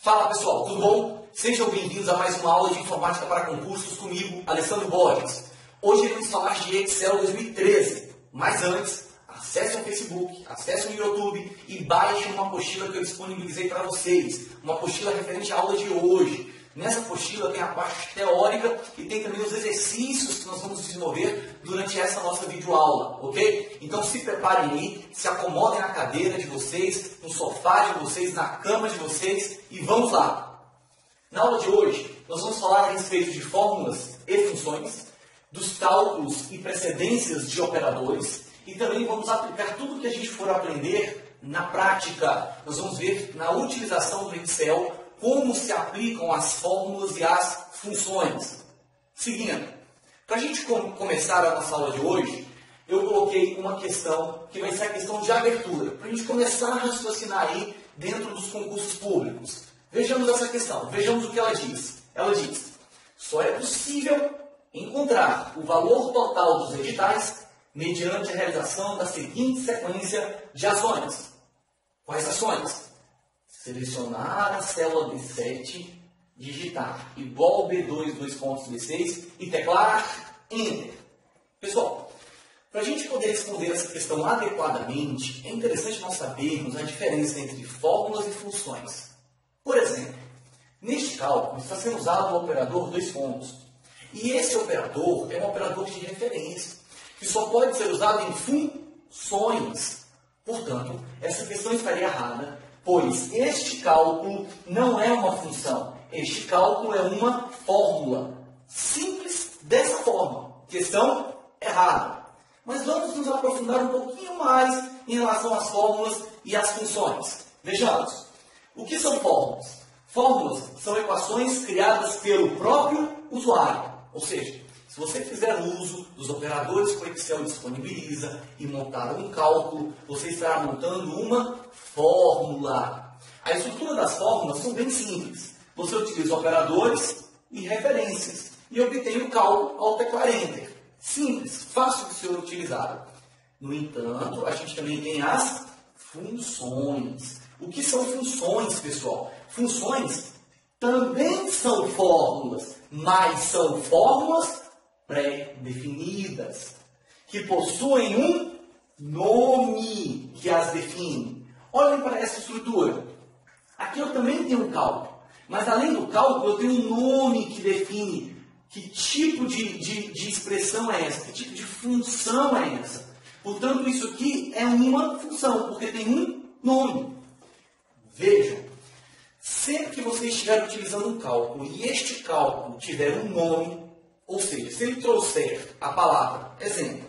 Fala pessoal, tudo bom? Sejam bem-vindos a mais uma aula de informática para concursos comigo, Alessandro Borges. Hoje iremos falar de Excel 2013, mas antes, acesse o Facebook, acesse o YouTube e baixe uma apostila que eu disponibilizei para vocês, uma apostila referente à aula de hoje. Nessa apostila tem a parte teórica e tem também os exercícios que nós vamos desenvolver durante essa nossa videoaula, ok? Então se preparem aí, se acomodem na cadeira de vocês, no sofá de vocês, na cama de vocês e vamos lá! Na aula de hoje, nós vamos falar a respeito de fórmulas e funções, dos cálculos e precedências de operadores e também vamos aplicar tudo que a gente for aprender na prática. Nós vamos ver na utilização do Excel como se aplicam as fórmulas e as funções. Seguindo, para a gente começar a nossa aula de hoje, eu coloquei uma questão que vai ser a questão de abertura, para a gente começar a raciocinar aí dentro dos concursos públicos. Vejamos essa questão, vejamos o que ela diz. Ela diz, só é possível encontrar o valor total dos editais mediante a realização da seguinte sequência de ações. Quais ações? Selecionar a célula B7, digitar igual B2, dois pontos B6 e teclar Enter. Pessoal, para a gente poder responder essa questão adequadamente, é interessante nós sabermos a diferença entre fórmulas e funções. Por exemplo, neste cálculo está sendo usado o operador dois pontos. E esse operador é um operador de referência, que só pode ser usado em funções. Portanto, essa questão estaria errada, pois este cálculo não é uma função, este cálculo é uma fórmula. Simples dessa forma. Questão errada. Mas vamos nos aprofundar um pouquinho mais em relação às fórmulas e às funções. Vejamos. O que são fórmulas? Fórmulas são equações criadas pelo próprio usuário. Ou seja, se você fizer uso dos operadores que o Excel disponibiliza e montar um cálculo, você estará montando uma fórmula. A estrutura das fórmulas são bem simples. Você utiliza operadores e referências e obtém o cálculo ao teclar Enter. Simples, fácil de ser utilizado. No entanto, a gente também tem as funções. O que são funções, pessoal? Funções também são fórmulas, mas são fórmulas pré-definidas, que possuem um nome que as define. Olhem para essa estrutura. Aqui eu também tenho um cálculo, mas além do cálculo eu tenho um nome que define que tipo de expressão é essa, que tipo de função é essa. Portanto, isso aqui é uma função, porque tem um nome. Vejam, sempre que você estiver utilizando um cálculo e este cálculo tiver um nome, ou seja, se ele trouxer a palavra, exemplo,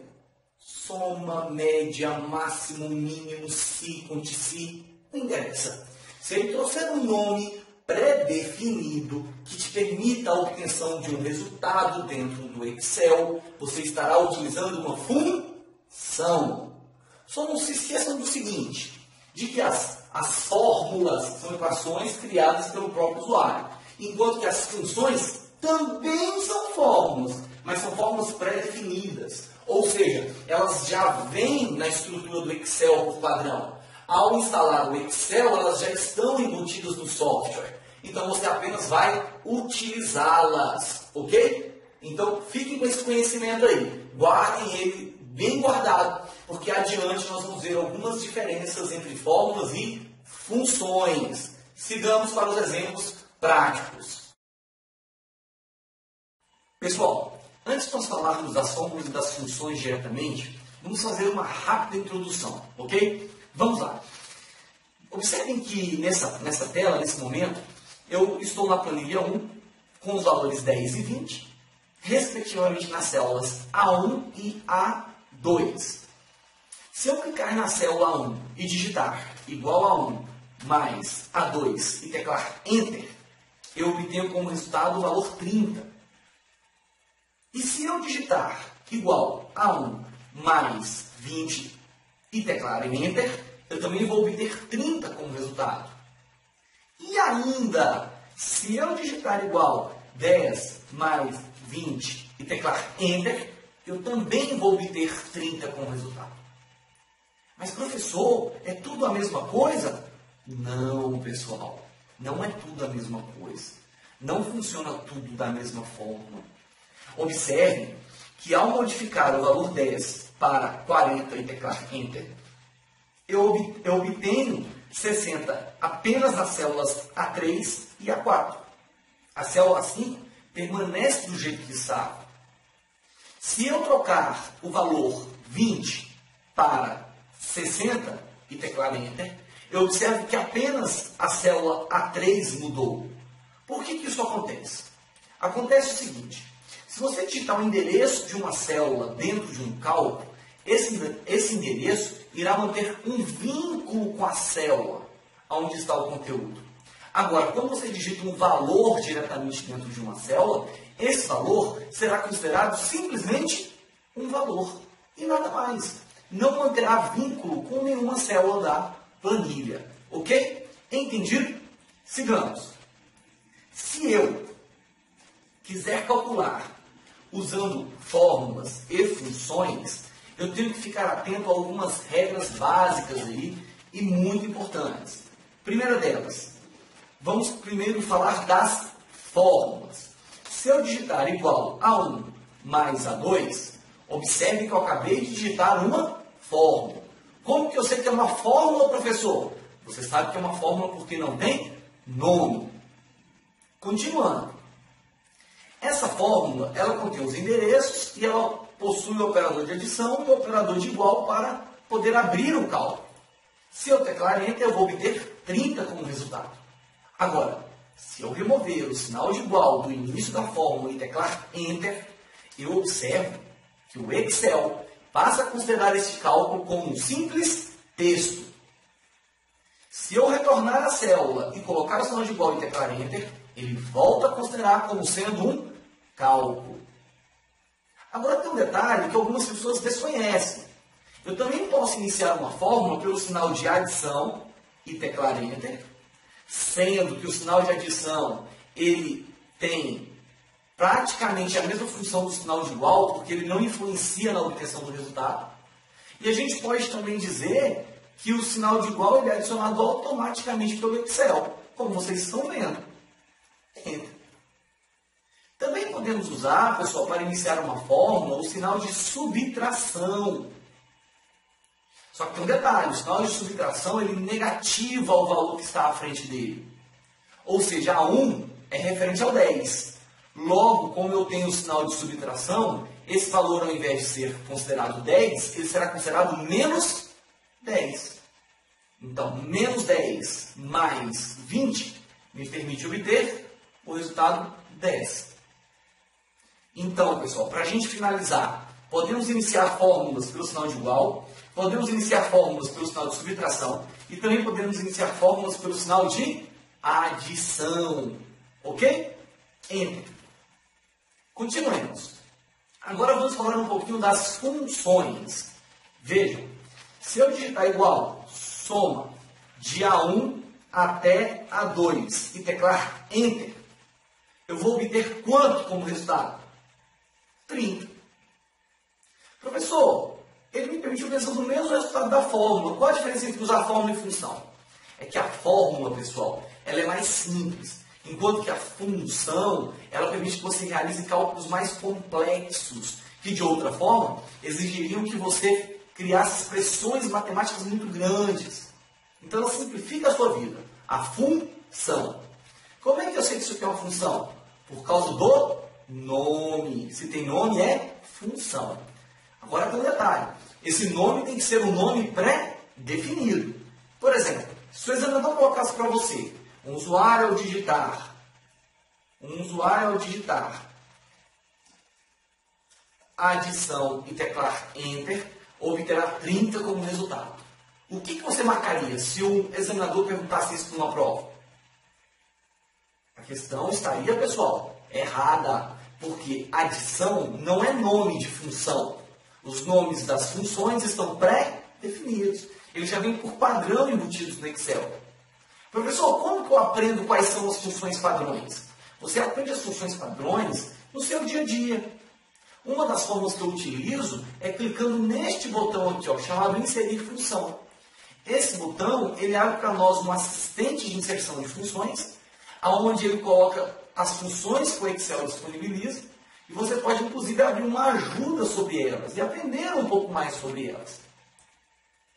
soma, média, máximo, mínimo, si, conte-si, não interessa. Se ele trouxer um nome pré-definido que te permita a obtenção de um resultado dentro do Excel, você estará utilizando uma função. Só não se esqueçam do seguinte, de que as fórmulas são equações criadas pelo próprio usuário, enquanto que as funções também são fórmulas, mas são fórmulas pré-definidas. Ou seja, elas já vêm na estrutura do Excel por padrão. Ao instalar o Excel, elas já estão embutidas no software. Então, você apenas vai utilizá-las, ok? Então, fiquem com esse conhecimento aí. Guardem ele bem guardado, porque adiante nós vamos ver algumas diferenças entre fórmulas e funções. Sigamos para os exemplos práticos. Pessoal, antes de nós falarmos das fórmulas e das funções diretamente, vamos fazer uma rápida introdução, ok? Vamos lá. Observem que nessa tela, nesse momento, eu estou na planilha 1 com os valores 10 e 20, respectivamente nas células A1 e A2. Se eu clicar na célula 1 e digitar igual a 1 mais A2 e teclar Enter, eu obtenho como resultado o valor 30. E se eu digitar igual a 1 mais 20 e teclar em Enter, eu também vou obter 30 como resultado. E ainda, se eu digitar igual 10 mais 20 e teclar Enter, eu também vou obter 30 como resultado. Mas professor, é tudo a mesma coisa? Não, pessoal. Não é tudo a mesma coisa. Não funciona tudo da mesma forma. Observe que ao modificar o valor 10 para 40 e teclar Enter, eu obtenho 60 apenas nas células A3 e A4. A célula A5 permanece do jeito que está. Se eu trocar o valor 20 para 60 e teclar Enter, eu observo que apenas a célula A3 mudou. Por que isso acontece? Acontece o seguinte: se você digitar o endereço de uma célula dentro de um cálculo, esse endereço irá manter um vínculo com a célula onde está o conteúdo. Agora, quando você digita um valor diretamente dentro de uma célula, esse valor será considerado simplesmente um valor e nada mais. Não manterá vínculo com nenhuma célula da planilha. Ok? Entendido? Sigamos. Se eu quiser calcular usando fórmulas e funções, eu tenho que ficar atento a algumas regras básicas aí e muito importantes. Primeira delas, vamos primeiro falar das fórmulas. Se eu digitar igual a 1 mais A2, observe que eu acabei de digitar uma fórmula. Como que eu sei que é uma fórmula, professor? Você sabe que é uma fórmula porque não tem nome. Continuando. Essa fórmula, ela contém os endereços e ela possui o operador de adição e o operador de igual para poder abrir o cálculo. Se eu teclar Enter, eu vou obter 30 como resultado. Agora, se eu remover o sinal de igual do início da fórmula e teclar Enter, eu observo que o Excel passa a considerar este cálculo como um simples texto. Se eu retornar a célula e colocar o sinal de igual e teclar Enter, ele volta a considerar como sendo um cálculo. Agora tem um detalhe que algumas pessoas desconhecem. Eu também posso iniciar uma fórmula pelo sinal de adição e teclar Enter, sendo que o sinal de adição ele tem praticamente a mesma função do sinal de igual, porque ele não influencia na obtenção do resultado. E a gente pode também dizer que o sinal de igual ele é adicionado automaticamente pelo Excel, como vocês estão vendo. Enter. Também podemos usar, pessoal, para iniciar uma fórmula, o sinal de subtração. Só que tem um detalhe, o sinal de subtração ele negativa o valor que está à frente dele. Ou seja, a 1 é referente ao 10. Logo, como eu tenho o sinal de subtração, esse valor, ao invés de ser considerado 10, ele será considerado menos 10. Então, menos 10 mais 20 me permite obter o resultado 10. Então, pessoal, para a gente finalizar, podemos iniciar fórmulas pelo sinal de igual, podemos iniciar fórmulas pelo sinal de subtração e também podemos iniciar fórmulas pelo sinal de adição. Ok? Enter. Continuemos. Agora vamos falar um pouquinho das funções. Vejam, se eu digitar igual, soma de A1 até A2 e teclar Enter, eu vou obter quanto como resultado? 30. Professor, ele me permitiu pensar no mesmo resultado da fórmula. Qual a diferença entre usar fórmula e função? É que a fórmula, pessoal, ela é mais simples. Enquanto que a função, ela permite que você realize cálculos mais complexos, que de outra forma, exigiriam que você criasse expressões matemáticas muito grandes. Então ela simplifica a sua vida. A função. Como é que eu sei que isso aqui é uma função? Por causa do nome. Se tem nome, é função. Agora tem um detalhe. Esse nome tem que ser um nome pré-definido. Por exemplo, se o examinador colocasse para você um usuário ao digitar adição e teclar Enter, obterá 30 como resultado. O que você marcaria se o examinador perguntasse isso numa prova? A questão estaria, pessoal, errada, porque adição não é nome de função. Os nomes das funções estão pré-definidos. Eles já vêm por padrão embutidos no Excel. Professor, como que eu aprendo quais são as funções padrões? Você aprende as funções padrões no seu dia a dia. Uma das formas que eu utilizo é clicando neste botão aqui, ó, chamado Inserir Função. Esse botão, ele abre para nós um assistente de inserção de funções, onde ele coloca as funções que o Excel disponibiliza, e você pode, inclusive, abrir uma ajuda sobre elas e aprender um pouco mais sobre elas.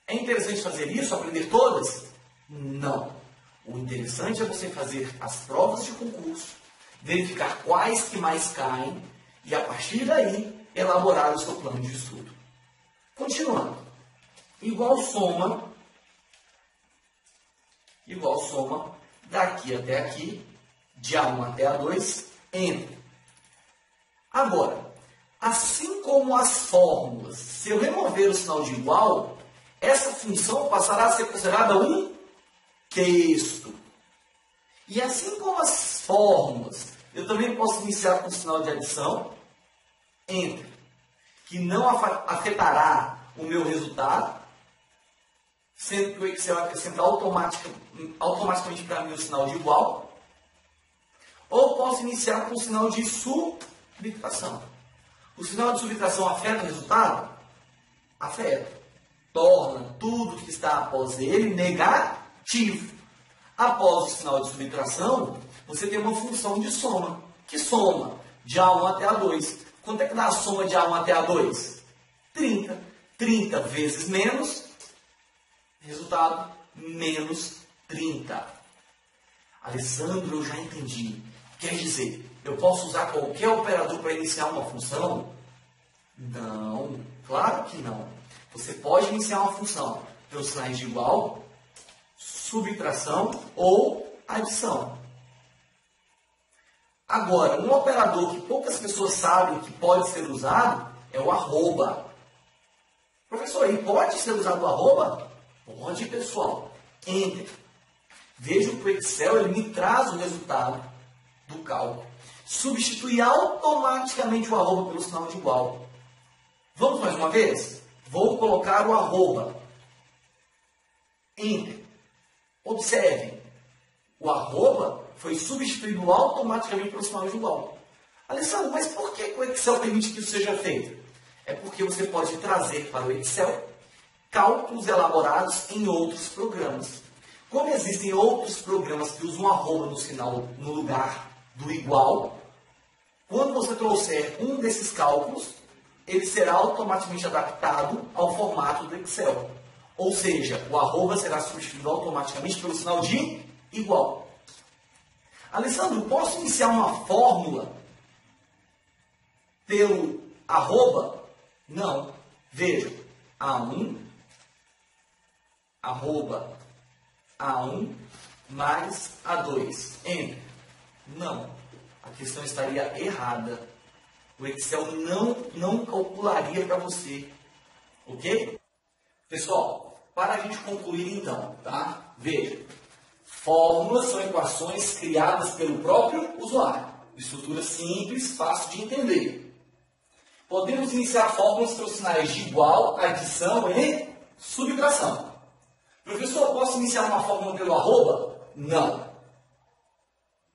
É interessante fazer isso, aprender todas? Não. O interessante é você fazer as provas de concurso, verificar quais que mais caem e, a partir daí, elaborar o seu plano de estudo. Continuando. Igual soma, daqui até aqui, de A1 até A2, entre. Agora, assim como as fórmulas, se eu remover o sinal de igual, essa função passará a ser considerada um texto. E assim como as fórmulas, eu também posso iniciar com o sinal de adição, entre, que não afetará o meu resultado, sendo que o Excel vai acrescentar automaticamente para mim o sinal de igual, ou posso iniciar com o sinal de subtração. O sinal de subtração afeta o resultado? Afeta. Torna tudo que está após ele negativo. Após o sinal de subtração, você tem uma função de soma, que soma de A1 até A2. Quanto é que dá a soma de A1 até A2? 30. 30 vezes menos, resultado, menos 30. Alessandro, eu já entendi. Quer dizer, eu posso usar qualquer operador para iniciar uma função? Não, claro que não. Você pode iniciar uma função pelos sinais de igual, subtração ou adição. Agora, um operador que poucas pessoas sabem que pode ser usado é o arroba. Professor, e pode ser usado o arroba? Pode, pessoal. Entre. Veja que o Excel ele me traz o resultado do cálculo. Substitui automaticamente o arroba pelo sinal de igual. Vamos mais uma vez? Vou colocar o arroba. Entre. Observe. O arroba foi substituído automaticamente pelo sinal de igual. Alessandro, mas por que o Excel permite que isso seja feito? É porque você pode trazer para o Excel cálculos elaborados em outros programas. Como existem outros programas que usam arroba no sinal no lugar do igual, quando você trouxer um desses cálculos, ele será automaticamente adaptado ao formato do Excel. Ou seja, o arroba será substituído automaticamente pelo sinal de igual. Alessandro, posso iniciar uma fórmula pelo arroba? Não. Veja, A1, arroba A1 mais A2. Entre. Não. A questão estaria errada. O Excel não calcularia para você. Ok? Pessoal, para a gente concluir então, tá? Veja. Fórmulas são equações criadas pelo próprio usuário. Estrutura simples, fácil de entender. Podemos iniciar fórmulas pelos sinais de igual, adição e subtração. Professor, posso iniciar uma fórmula pelo arroba? Não.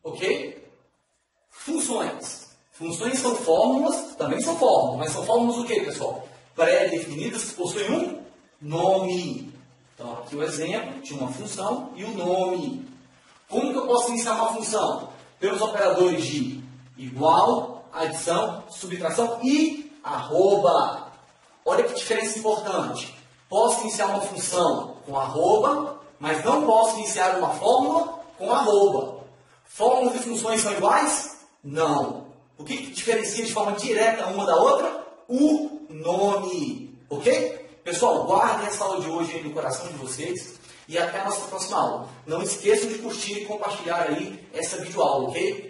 Ok? Funções. Funções são fórmulas, também são fórmulas, mas são fórmulas do que, pessoal? Pré-definidas que possuem um nome. Então, aqui o exemplo de uma função e o nome. Como que eu posso iniciar uma função? Pelos operadores de igual, adição, subtração e arroba. Olha que diferença importante. Posso iniciar uma função com arroba, mas não posso iniciar uma fórmula com arroba. Fórmulas e funções são iguais? Não. O que diferencia de forma direta uma da outra? O nome. Ok? Pessoal, guardem essa aula de hoje aí no coração de vocês e até a nossa próxima aula. Não esqueçam de curtir e compartilhar aí essa videoaula, ok?